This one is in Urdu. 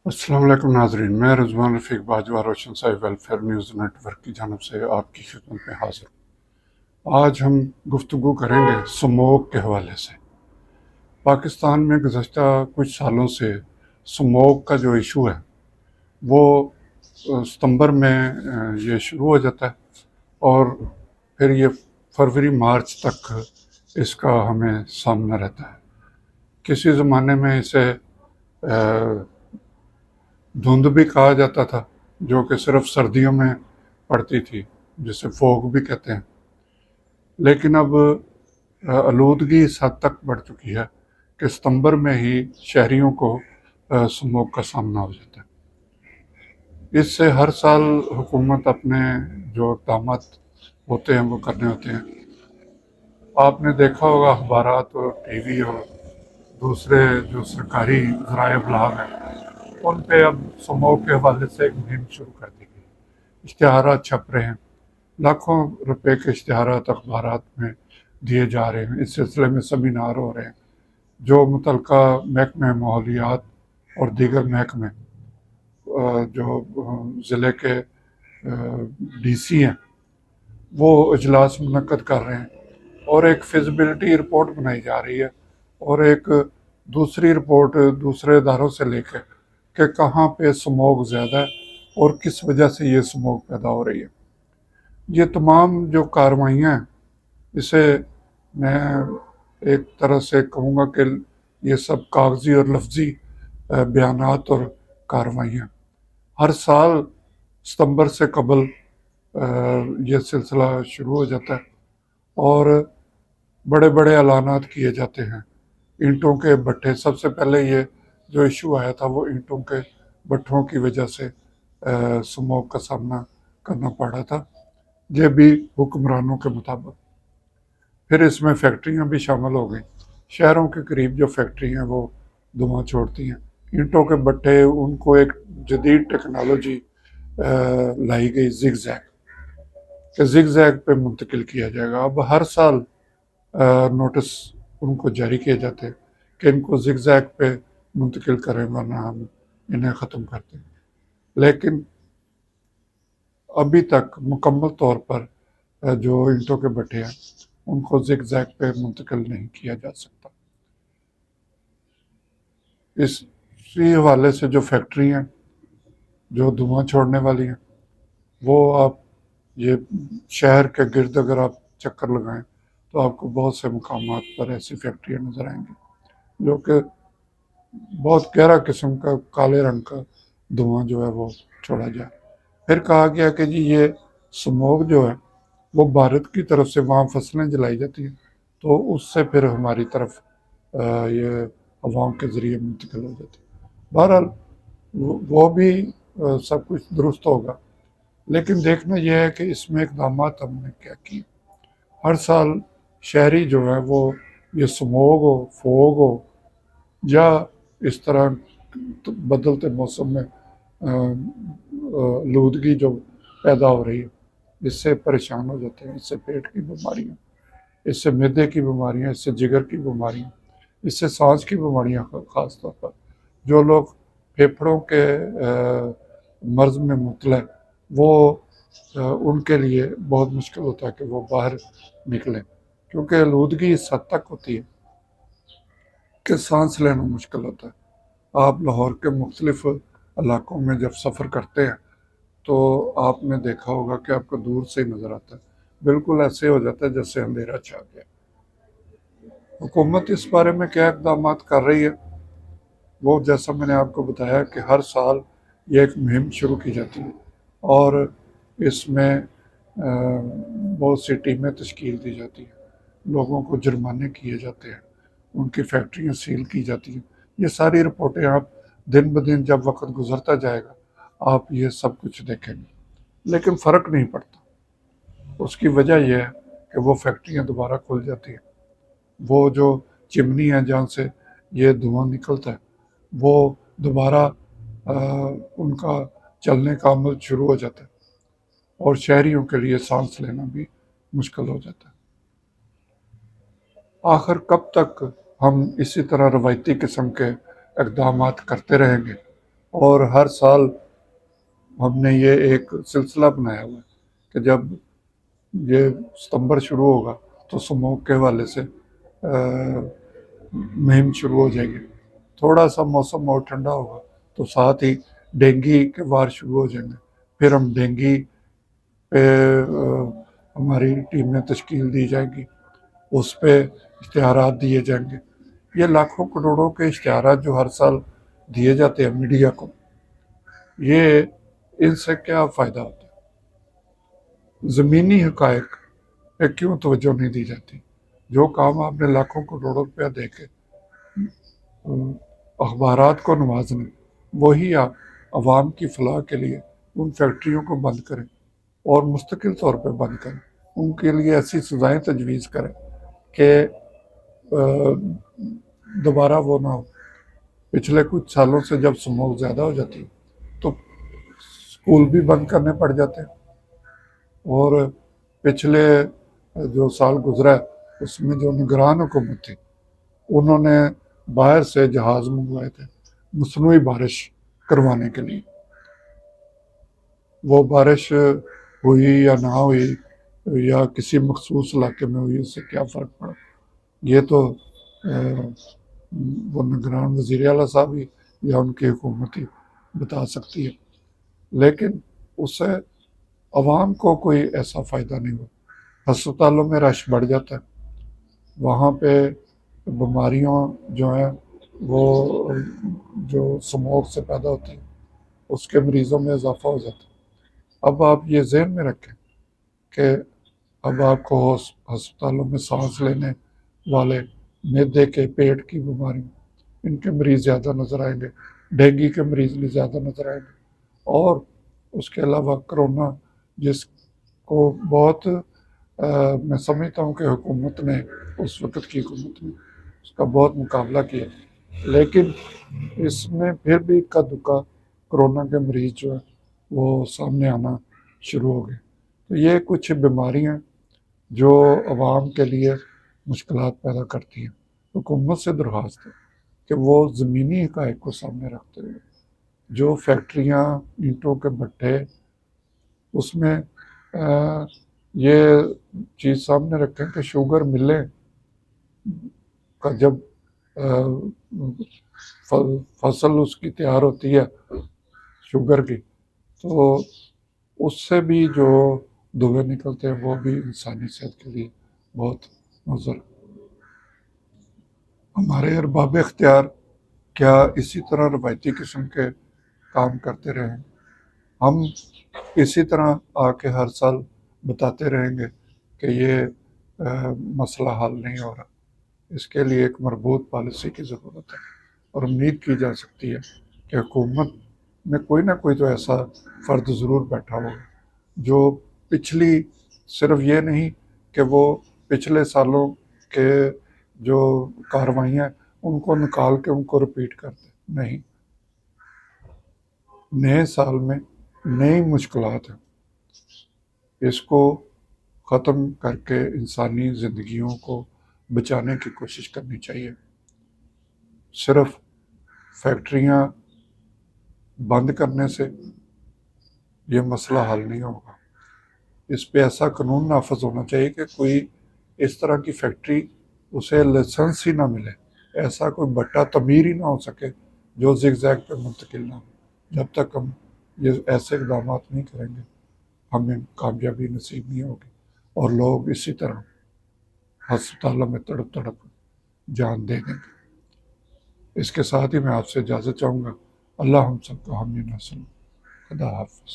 السلام علیکم ناظرین، میں رضوان رفیق باجوہ روشن سائی ویلفیئر نیوز نیٹ ورک کی جانب سے آپ کی خدمت میں حاضر ہوں۔ آج ہم گفتگو کریں گے سموگ کے حوالے سے۔ پاکستان میں گزشتہ کچھ سالوں سے سموگ کا جو ایشو ہے وہ ستمبر میں یہ شروع ہو جاتا ہے اور پھر یہ فروری مارچ تک اس کا ہمیں سامنا رہتا ہے۔ کسی زمانے میں اسے دھند بھی کہا جاتا تھا، جو کہ صرف سردیوں میں پڑتی تھی، جسے فوگ بھی کہتے ہیں، لیکن اب آلودگی اس حد تک بڑھ چکی ہے کہ ستمبر میں ہی شہریوں کو سموگ کا سامنا ہو جاتا ہے۔ اس سے ہر سال حکومت اپنے جو اقدامات ہوتے ہیں وہ کرنے ہوتے ہیں۔ آپ نے دیکھا ہوگا اخبارات اور ٹی وی اور دوسرے جو سرکاری ذرائع ابلاغ ہیں، ان پہ اب سموگ کے حوالے سے ایک مہم شروع کر دی گئی۔ اشتہارات چھپ رہے ہیں، لاکھوں روپے کے اشتہارات اخبارات میں دیے جا رہے ہیں۔ اس سلسلے میں سیمینار ہو رہے ہیں جو متعلقہ محکمہ ماحولیات اور دیگر محکمے جو ضلع کے ڈی سی ہیں وہ اجلاس منعقد کر رہے ہیں اور ایک فیزیبلٹی رپورٹ بنائی جا رہی ہے اور ایک دوسری رپورٹ دوسرے اداروں سے لے کے کہ کہاں پہ سموگ زیادہ ہے اور کس وجہ سے یہ سموگ پیدا ہو رہی ہے۔ یہ تمام جو کارروائیاں ہیں، اسے میں ایک طرح سے کہوں گا کہ یہ سب کاغذی اور لفظی بیانات اور کارروائیاں ہر سال ستمبر سے قبل یہ سلسلہ شروع ہو جاتا ہے اور بڑے بڑے اعلانات کیے جاتے ہیں۔ اینٹوں کے بھٹے، سب سے پہلے یہ جو ایشو آیا تھا وہ اینٹوں کے بھٹوں کی وجہ سے سموگ کا سامنا کرنا پڑا تھا، یہ بھی حکمرانوں کے مطابق۔ پھر اس میں فیکٹریاں بھی شامل ہو گئیں۔ شہروں کے قریب جو فیکٹری ہیں وہ دھواں چھوڑتی ہیں۔ اینٹوں کے بھٹے، ان کو ایک جدید ٹیکنالوجی لائی گئی، زگ زیگ، کہ زگ زیگ پہ منتقل کیا جائے گا۔ اب ہر سال نوٹس ان کو جاری کیے جاتے ہیں کہ ان کو زگ زیگ پہ منتقل کریں ورنہ ہم انہیں ختم کرتے ہیں، لیکن ابھی تک مکمل طور پر جو اینٹوں کے بھٹے ہیں ان کو زگ زیگ پہ منتقل نہیں کیا جا سکتا۔ اسی حوالے سے جو فیکٹری ہیں جو دھواں چھوڑنے والی ہیں، وہ آپ یہ شہر کے گرد اگر آپ چکر لگائیں تو آپ کو بہت سے مقامات پر ایسی فیکٹریاں نظر آئیں گی جو کہ بہت گہرا قسم کا کالے رنگ کا دھواں جو ہے وہ چھوڑا جائے۔ پھر کہا گیا کہ جی یہ سموگ جو ہے وہ بھارت کی طرف سے، وہاں فصلیں جلائی جاتی ہیں تو اس سے پھر ہماری طرف یہ عوام کے ذریعے منتقل ہو جاتی ہے۔ بہرحال وہ بھی سب کچھ درست ہوگا، لیکن دیکھنا یہ ہے کہ اس میں اقدامات ہم نے کیا کیے۔ ہر سال شہری جو ہے وہ یہ سموگ ہو، فوگ ہو یا اس طرح بدلتے موسم میں آلودگی جو پیدا ہو رہی ہے، اس سے پریشان ہو جاتے ہیں۔ اس سے پیٹ کی بیماریاں، اس سے معدے کی بیماریاں، اس سے جگر کی بیماریاں، اس سے سانس کی بیماریاں، خاص طور پر جو لوگ پھیپھڑوں کے مرض میں مبتلا ہیں وہ ان کے لیے بہت مشکل ہوتا ہے کہ وہ باہر نکلیں، کیونکہ آلودگی اس حد تک ہوتی ہے کہ سانس لینا مشکل ہوتا ہے۔ آپ لاہور کے مختلف علاقوں میں جب سفر کرتے ہیں تو آپ نے دیکھا ہوگا کہ آپ کو دور سے ہی نظر آتا ہے، بالکل ایسے ہو جاتا ہے جیسے اندھیرا چھا گیا۔ حکومت اس بارے میں کیا اقدامات کر رہی ہے، وہ جیسا میں نے آپ کو بتایا کہ ہر سال یہ ایک مہم شروع کی جاتی ہے اور اس میں بہت سی ٹیمیں تشکیل دی جاتی ہیں، لوگوں کو جرمانے کیے جاتے ہیں، ان کی فیکٹریاں سیل کی جاتی ہیں۔ یہ ساری رپورٹیں آپ دن بدن جب وقت گزرتا جائے گا آپ یہ سب کچھ دیکھیں گے، لیکن فرق نہیں پڑتا۔ اس کی وجہ یہ ہے کہ وہ فیکٹریاں دوبارہ کھل جاتی ہیں، وہ جو چمنی ہے جہاں سے یہ دھواں نکلتا ہے وہ دوبارہ ان کا چلنے کا عمل شروع ہو جاتا ہے اور شہریوں کے لیے سانس لینا بھی مشکل ہو جاتا ہے۔ آخر کب تک ہم اسی طرح روایتی قسم کے اقدامات کرتے رہیں گے اور ہر سال ہم نے یہ ایک سلسلہ بنایا ہوا ہے کہ جب یہ ستمبر شروع ہوگا تو سموگ کے حوالے سے مہم شروع ہو جائے گی. تھوڑا سا موسم اور ٹھنڈا ہوگا تو ساتھ ہی ڈینگی کے وار شروع ہو جائیں گے. پھر ہم ڈینگی پہ ہماری ٹیمیں تشکیل دی جائیں گی، اس پہ اشتہارات دیے جائیں گے. یہ لاکھوں کروڑوں کے اشتہارات جو ہر سال دیے جاتے ہیں میڈیا کو، یہ ان سے کیا فائدہ ہوتا ہے؟ زمینی حقائق پہ کیوں توجہ نہیں دی جاتی؟ جو کام آپ نے لاکھوں کروڑوں روپیہ دے کے اخبارات کو نوازنے، وہی آپ عوام کی فلاح کے لیے ان فیکٹریوں کو بند کریں اور مستقل طور پہ بند کریں. ان کے لیے ایسی سزائیں تجویز کریں کہ دوبارہ وہ نہ ہو. پچھلے کچھ سالوں سے جب سموگ زیادہ ہو جاتی ہے تو اسکول بھی بند کرنے پڑ جاتے ہیں. اور پچھلے جو سال گزرا ہے اس میں جو نگران حکومت تھی انہوں نے باہر سے جہاز منگوائے تھے مصنوعی بارش کروانے کے لیے. وہ بارش ہوئی یا نہ ہوئی یا کسی مخصوص علاقے میں ہوئی، اس سے کیا فرق پڑا؟ یہ تو وہ نگران وزیر اعلیٰ صاحب ہی یا ان کی حکومت ہی بتا سکتی ہے. لیکن اس سے عوام کو کوئی ایسا فائدہ نہیں ہوا. ہسپتالوں میں رش بڑھ جاتا ہے، وہاں پہ بیماریاں جو ہیں وہ جو سموگ سے پیدا ہوتی ہیں اس کے مریضوں میں اضافہ ہو جاتا ہے. اب آپ یہ ذہن میں رکھیں کہ اب آپ کو ہسپتالوں میں سانس لینے والے، معدے کے، پیٹ کی بیماریوں، ان کے مریض زیادہ نظر آئیں گے، ڈینگی کے مریض بھی زیادہ نظر آئیں گے. اور اس کے علاوہ کرونا، جس کو بہت میں سمجھتا ہوں کہ حکومت نے، اس وقت کی حکومت نے اس کا بہت مقابلہ کیا، لیکن اس میں پھر بھی اکا دکا کرونا کے مریض جو ہے وہ سامنے آنا شروع ہو گئے. تو یہ کچھ بیماریاں جو عوام کے لیے مشکلات پیدا کرتی ہیں. حکومت سے درخواست ہے کہ وہ زمینی حقائق کو سامنے رکھتے ہوئے جو فیکٹریاں، اینٹوں کے بھٹے، اس میں یہ چیز سامنے رکھیں کہ شوگر ملیں کا جب فصل اس کی تیار ہوتی ہے شوگر کی، تو اس سے بھی جو دھوئیں نکلتے ہیں وہ بھی انسانی صحت کے لیے بہت مضر. ہمارے ارباب اختیار کیا اسی طرح روایتی قسم کے کام کرتے رہیں؟ ہم اسی طرح آ کے ہر سال بتاتے رہیں گے کہ یہ مسئلہ حل نہیں ہو رہا؟ اس کے لیے ایک مربوط پالیسی کی ضرورت ہے، اور امید کی جا سکتی ہے کہ حکومت میں کوئی نہ کوئی تو ایسا فرد ضرور بیٹھا ہوگا جو پچھلی، صرف یہ نہیں کہ وہ پچھلے سالوں کے جو کاروائیاں ان کو نکال کے ان کو رپیٹ کرتے، نہیں، نئے سال میں نئی مشکلات ہیں، اس کو ختم کر کے انسانی زندگیوں کو بچانے کی کوشش کرنی چاہیے. صرف فیکٹریاں بند کرنے سے یہ مسئلہ حل نہیں ہوگا. اس پہ ایسا قانون نافذ ہونا چاہیے کہ کوئی اس طرح کی فیکٹری، اسے لائسنس ہی نہ ملے، ایسا کوئی بٹا تعمیر ہی نہ ہو سکے جو زگ زیگ پہ منتقل نہ ہو. جب تک ہم یہ ایسے اقدامات نہیں کریں گے ہمیں کامیابی نصیب نہیں ہوگی، اور لوگ اسی طرح ہسپتالوں میں تڑپ تڑپ جان دے دیں گے. اس کے ساتھ ہی میں آپ سے اجازت چاہوں گا. اللہ ہم سب کو حامی ناصر. خدا حافظ.